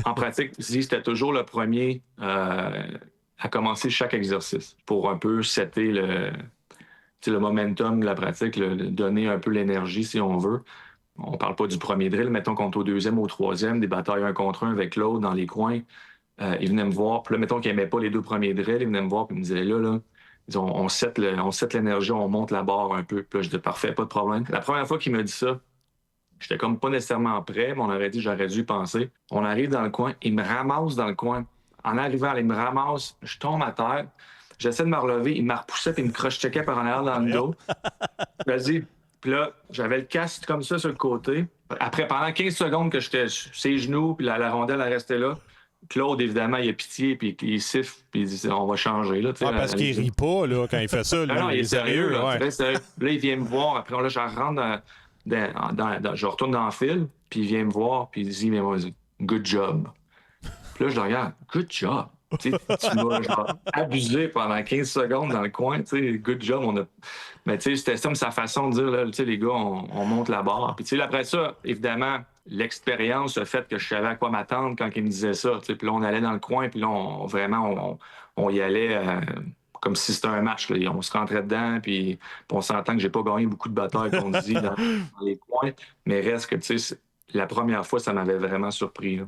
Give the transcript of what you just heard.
en pratique, Zee, c'était toujours le premier à commencer chaque exercice pour un peu setter le momentum de la pratique, donner un peu l'énergie si on veut. On parle pas du premier drill, mettons qu'on est au deuxième ou au troisième, des batailles un contre un avec l'autre dans les coins. Il venait me voir, puis là, mettons qu'il n'aimait pas les deux premiers drills, il venait me voir, puis il me disait, là, on set l'énergie, on monte la barre un peu. Puis là, je dis, parfait, pas de problème. La première fois qu'il m'a dit ça, j'étais comme pas nécessairement prêt, mais on aurait dit, j'aurais dû y penser. On arrive dans le coin, il me ramasse dans le coin. En arrivant, il me ramasse, je tombe à terre, j'essaie de me relever, il m'a repoussé, puis il me croche-checkait par en arrière dans le dos. Vas-y. Puis là, j'avais le casque comme ça sur le côté. Après, pendant 15 secondes que j'étais sur ses genoux, puis la rondelle, elle restait là. Claude, évidemment, il a pitié, puis il siffle, puis il dit, on va changer. Là, Ah, parce qu'il rit pas là, quand il fait ça. non, Lui, non, il il est est sérieux. Là, ouais. très sérieux. Là, il vient me voir. Après, là, je rentre je retourne dans le fil, puis il vient me voir, puis il dit, mais vas-y, good job. Puis là, je le regarde, good job. Tu m'as genre, abusé pendant 15 secondes dans le coin, tu sais, good job. Mais tu sais, c'était comme sa façon de dire, là, tu sais, les gars, on monte la barre. Puis tu sais, après ça, évidemment, l'expérience, le fait que je savais à quoi m'attendre quand il me disait ça. Tu sais, puis là, on allait dans le coin, puis là, on y allait comme si c'était un match. Là. On se rentrait dedans, puis on s'entend que j'ai pas gagné beaucoup de batailles qu'on dit dans les coins. Mais reste que, tu sais, la première fois, ça m'avait vraiment surpris. Là.